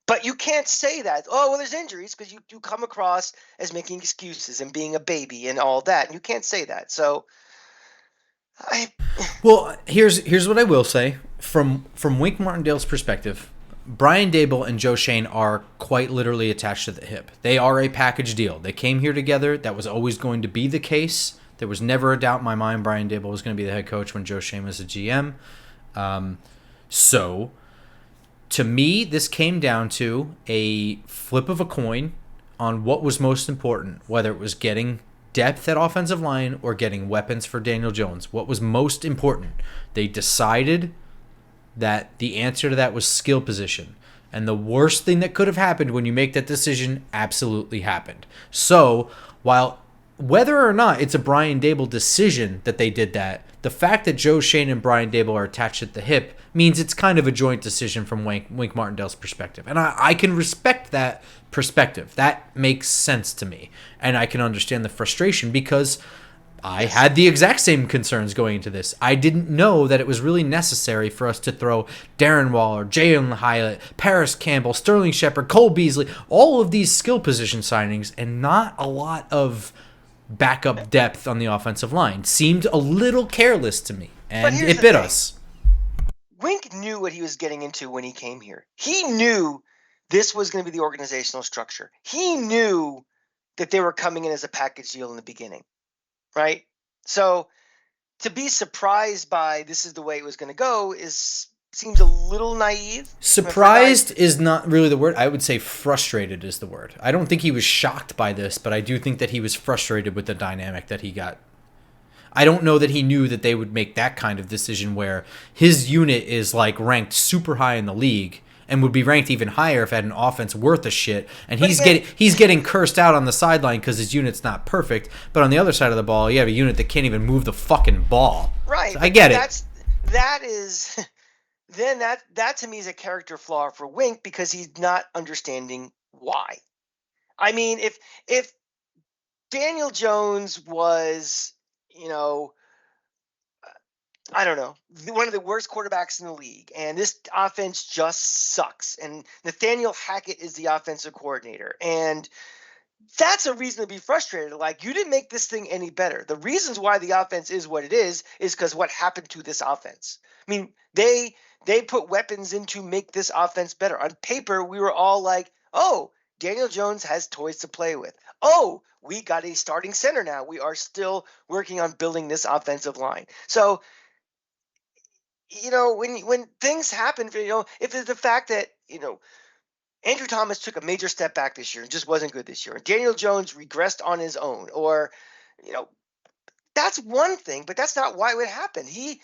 But you can't say that, oh, well, there's injuries, because you come across as making excuses and being a baby and all that. And you can't say that. So, Well, here's what I will say. From Wink Martindale's perspective, Brian Daboll and Joe Schoen are quite literally attached to the hip. They are a package deal. They came here together. That was always going to be the case. There was never a doubt in my mind Brian Daboll was going to be the head coach when Joe Schoen was the GM. So... to me, this came down to a flip of a coin on what was most important, whether it was getting depth at offensive line or getting weapons for Daniel Jones. What was most important? They decided that the answer to that was skill position. And the worst thing that could have happened when you make that decision absolutely happened. So, while whether or not it's a Brian Daboll decision that they did that, the fact that Joe Shane and Brian Daboll are attached at the hip means it's kind of a joint decision from Wink Martindale's perspective. And I can respect that perspective. That makes sense to me. And I can understand the frustration because I had the exact same concerns going into this. I didn't know that it was really necessary for us to throw Darren Waller, Jalen Hyatt, Paris Campbell, Sterling Shepard, Cole Beasley, all of these skill position signings, and not a lot of backup depth on the offensive line. Seemed a little careless to me, and it bit us. Wink knew what he was getting into when he came here. He knew this was going to be the organizational structure. He knew that they were coming in as a package deal in the beginning, right? So to be surprised by this is the way it was going to go seems a little naive. Surprised is not really the word. I would say frustrated is the word. I don't think he was shocked by this, but I do think that he was frustrated with the dynamic that he got. I don't know that he knew that they would make that kind of decision where his unit is like ranked super high in the league and would be ranked even higher if it had an offense worth a shit. And he's getting cursed out on the sideline because his unit's not perfect. But on the other side of the ball, you have a unit that can't even move the fucking ball. Right. So I get it. Then that to me is a character flaw for Wink because he's not understanding why. I mean, if Daniel Jones was, I don't know, one of the worst quarterbacks in the league, and this offense just sucks, and Nathaniel Hackett is the offensive coordinator, and that's a reason to be frustrated. Like, you didn't make this thing any better. The reasons why the offense is what it is because what happened to this offense. I mean, they put weapons in to make this offense better. On paper, we were all like, oh, Daniel Jones has toys to play with. Oh, we got a starting center now. We are still working on building this offensive line. So, when things happen, if it's the fact that, Andrew Thomas took a major step back this year and just wasn't good this year, and Daniel Jones regressed on his own, or, that's one thing, but that's not why it would happen. He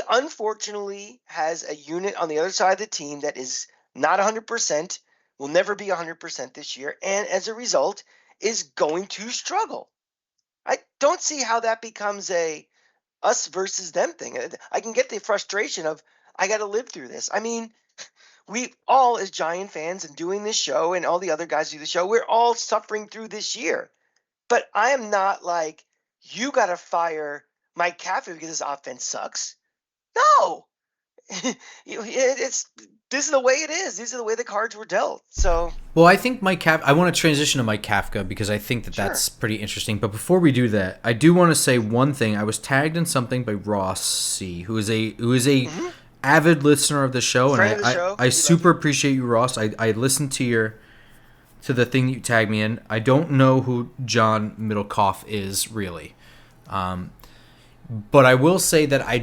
unfortunately has a unit on the other side of the team that is not 100%, will never be 100% this year, and as a result is going to struggle. I don't see how that becomes a us versus them thing. I can get the frustration of, I got to live through this. I mean, we all, as Giant fans and doing this show and all the other guys do the show, we're all suffering through this year. But I am not like, you got to fire Mike Caffey because his offense sucks. No. This is the way it is. These are the way the cards were dealt. So, well, I think I want to transition to Mike Kafka because I think that's pretty interesting. But before we do that, I do want to say one thing. I was tagged in something by Ross C, who is a avid listener of the show, and I super appreciate you, Ross. I listened to the thing that you tagged me in. I don't know who John Middlecoff is really, but I will say that I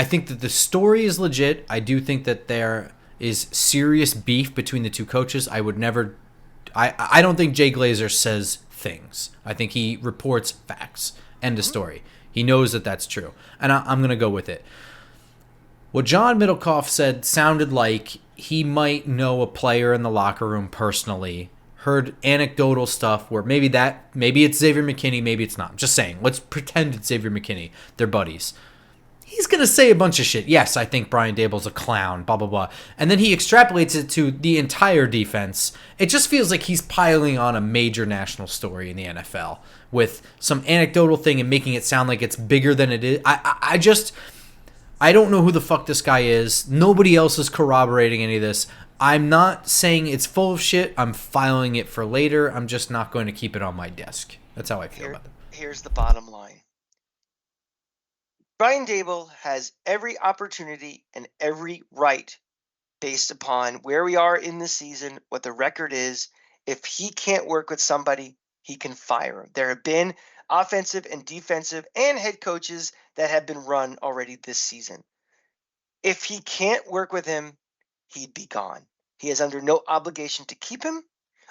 think that the story is legit. I do think that there is serious beef between the two coaches. I don't think Jay Glazer says things. I think he reports facts. End of story. He knows that that's true. And I'm going to go with it. What John Middlecoff said sounded like he might know a player in the locker room personally, heard anecdotal stuff where maybe it's Xavier McKinney, maybe it's not. I'm just saying, let's pretend it's Xavier McKinney. They're buddies. He's going to say a bunch of shit. Yes, I think Brian Daboll's a clown, blah, blah, blah. And then he extrapolates it to the entire defense. It just feels like he's piling on a major national story in the NFL with some anecdotal thing and making it sound like it's bigger than it is. I don't know who the fuck this guy is. Nobody else is corroborating any of this. I'm not saying it's full of shit. I'm filing it for later. I'm just not going to keep it on my desk. That's how I feel about it. Here's the bottom line. Brian Daboll has every opportunity and every right based upon where we are in the season, what the record is. If he can't work with somebody, he can fire him. There have been offensive and defensive and head coaches that have been run already this season. If he can't work with him, he'd be gone. He is under no obligation to keep him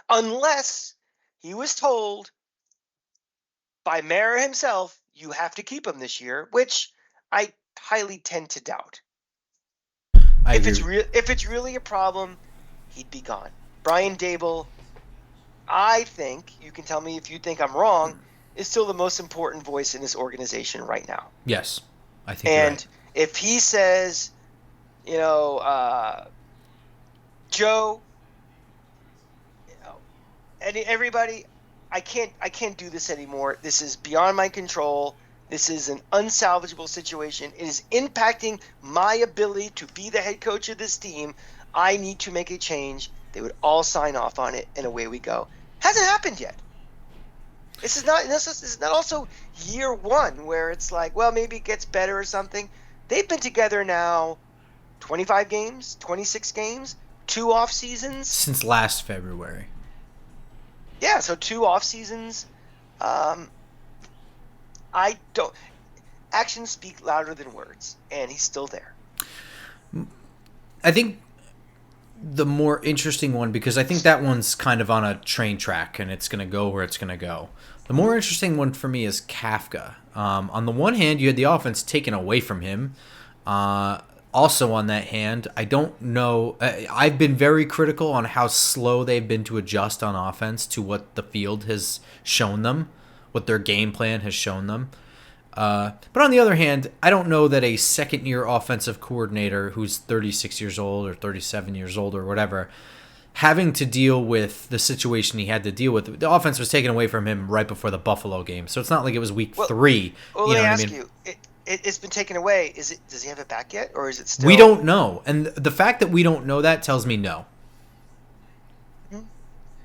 unless he was told by Mara himself, you have to keep him this year, which I highly tend to doubt. If it's really a problem, he'd be gone. Brian Daboll, I think, you can tell me if you think I'm wrong, is still the most important voice in this organization right now. Yes, I think you're right. And if he says, Joe, and everybody, I can't do this anymore. This is beyond my control. This is an unsalvageable situation. It is impacting my ability to be the head coach of this team. I need to make a change. They would all sign off on it, and away we go. Hasn't happened yet. This is not also year one where it's like, well, maybe it gets better or something. They've been together now 25 games, 26 games, 2 off seasons. Since last February. Yeah, so 2 off seasons. I don't. Actions speak louder than words, and he's still there. I think the more interesting one, because I think that one's kind of on a train track and it's going to go where it's going to go. The more interesting one for me is Kafka. On the one hand, you had the offense taken away from him. Also on that hand, I don't know. I've been very critical on how slow they've been to adjust on offense to what the field has shown them, what their game plan has shown them. But on the other hand, I don't know that a second-year offensive coordinator who's 36 years old or 37 years old or whatever, having to deal with the situation he had to deal with. The offense was taken away from him right before the Buffalo game, so it's not like it was week 3. Well, you know let me what ask I mean? you. It's been taken away. Does he have it back yet, or is it still? We don't know, and the fact that we don't know that tells me no. Hmm?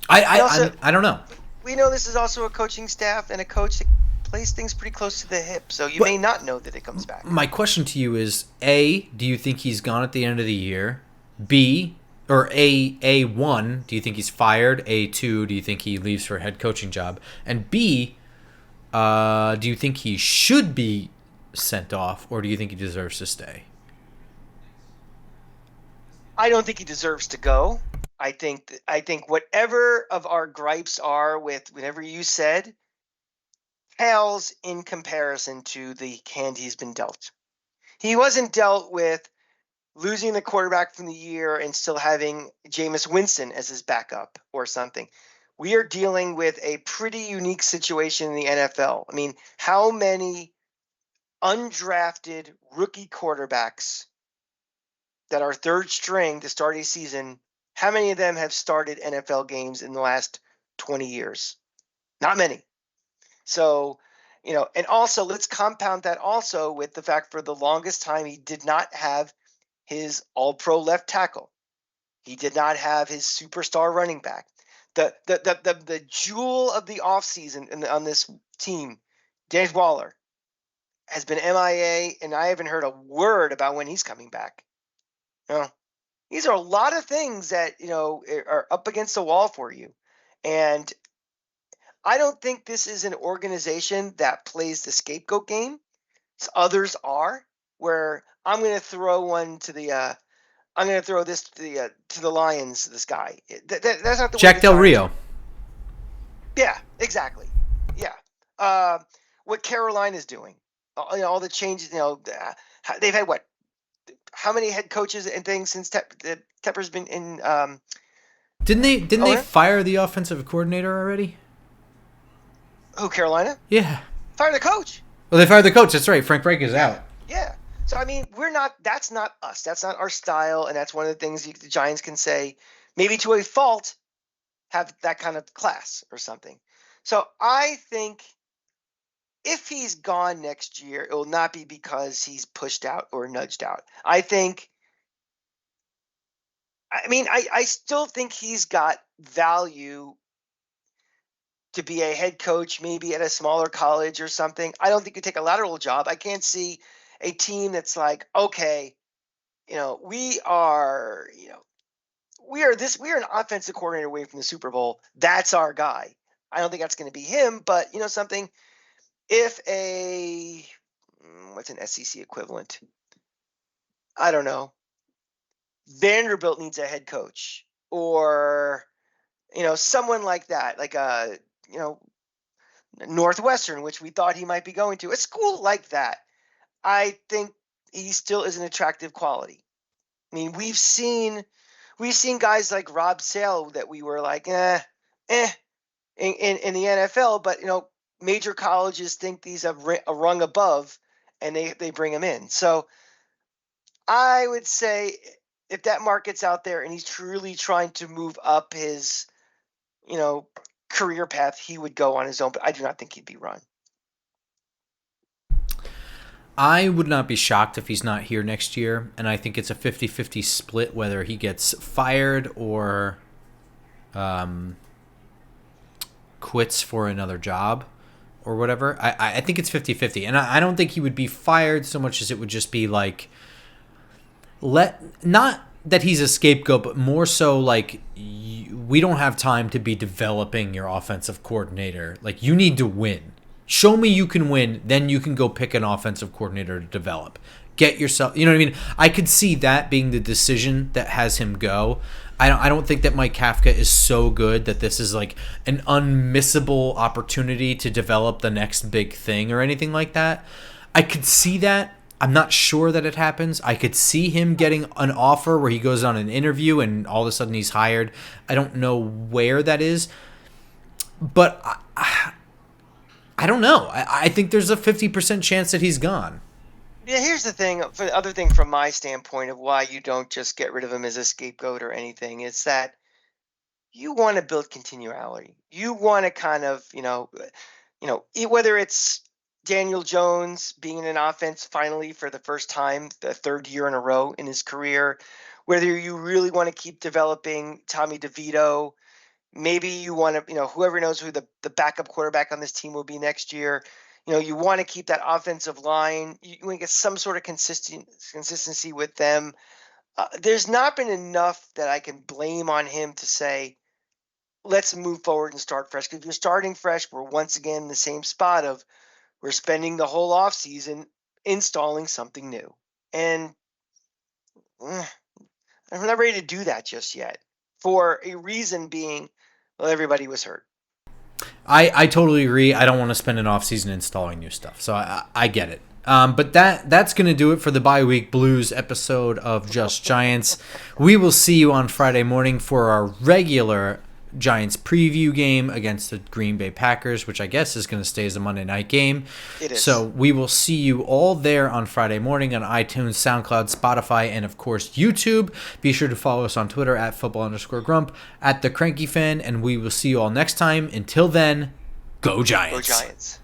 I don't know. We know this is also a coaching staff and a coach that plays things pretty close to the hip, so you may not know that it comes back. My question to you is: A, do you think he's gone at the end of the year? B, or A1, do you think he's fired? A2, do you think he leaves for a head coaching job? And B, do you think he should be sent off, or do you think he deserves to stay? I don't think he deserves to go. I think whatever of our gripes are with whatever you said pales in comparison to the hand he's been dealt. He wasn't dealt with losing the quarterback from the year and still having Jameis Winston as his backup or something. We are dealing with a pretty unique situation in the NFL. I mean, how many undrafted rookie quarterbacks that are third string to start a season, how many of them have started NFL games in the last 20 years? Not many. So, and also let's compound that also with the fact for the longest time he did not have his all-pro left tackle. He did not have his superstar running back. The jewel of the offseason on this team, James Waller, has been MIA, and I haven't heard a word about when he's coming back. These are a lot of things that are up against the wall for you, and I don't think this is an organization that plays the scapegoat game. Others are, where I'm going to throw one to the I'm going to throw this to the Lions. This guy. That's not the Jack way Del Rio. Yeah, exactly. Yeah. What Carolina's doing. All the changes. They've had what? How many head coaches and things since Tepper's been in? Didn't they fire the offensive coordinator already? Who, Carolina? Yeah. Fire the coach. Well, they fired the coach. That's right. Frank Reich is out. Yeah. So, I mean, that's not us. That's not our style. And that's one of the things the Giants can say, maybe to a fault, have that kind of class or something. So I think if he's gone next year, it will not be because he's pushed out or nudged out. I still think he's got value to be a head coach, maybe at a smaller college or something. I don't think you take a lateral job. I can't see a team that's like, okay, we are an offensive coordinator away from the Super Bowl. That's our guy. I don't think that's going to be him, but something. If what's an SEC equivalent? I don't know. Vanderbilt needs a head coach, or someone like that, like Northwestern, which we thought he might be going to, a school like that. I think he still is an attractive quality. I mean, we've seen guys like Rob Sale that we were like, in the NFL, but major colleges think these a rung above, and they bring him in. So I would say if that market's out there and he's truly trying to move up his, career path, he would go on his own. But I do not think he'd be run. I would not be shocked if he's not here next year, and I think it's a 50-50 split whether he gets fired or quits for another job or whatever. I think it's 50-50, and I don't think he would be fired so much as it would just be like, not that he's a scapegoat, but more so like, we don't have time to be developing your offensive coordinator. Like, you need to win. Show me you can win, then you can go pick an offensive coordinator to develop. Get yourself, you know what I mean? I could see that being the decision that has him go. I don't think that Mike Kafka is so good that this is like an unmissable opportunity to develop the next big thing or anything like that. I could see that. I'm not sure that it happens. I could see him getting an offer where he goes on an interview and all of a sudden he's hired. I don't know where that is, but I don't know. I think there's a 50% chance that he's gone. Yeah, here's the thing. For the other thing, from my standpoint of why you don't just get rid of him as a scapegoat or anything, is that you want to build continuality. You want to kind of, whether it's Daniel Jones being in an offense finally for the first time, the third year in a row in his career, whether you really want to keep developing Tommy DeVito. Maybe you want to, whoever knows who the backup quarterback on this team will be next year. You want to keep that offensive line. You want to get some sort of consistency with them. There's not been enough that I can blame on him to say, let's move forward and start fresh. Because if you're starting fresh, we're once again in the same spot of we're spending the whole offseason installing something new. And I'm not ready to do that just yet, for a reason being, well, everybody was hurt. I totally agree. I don't want to spend an offseason installing new stuff, so I get it. But that's going to do it for the Bye Week Blues episode of Just Giants. We will see you on Friday morning for our regular Giants preview game against the Green Bay Packers, which I guess is going to stay as a Monday night game. It is. So we will see you all there on Friday morning on iTunes, SoundCloud, Spotify, and of course YouTube. Be sure to follow us on Twitter at @football_grump, at the Cranky Fan, and we will see you all next time. Until then, go Giants. Go Giants.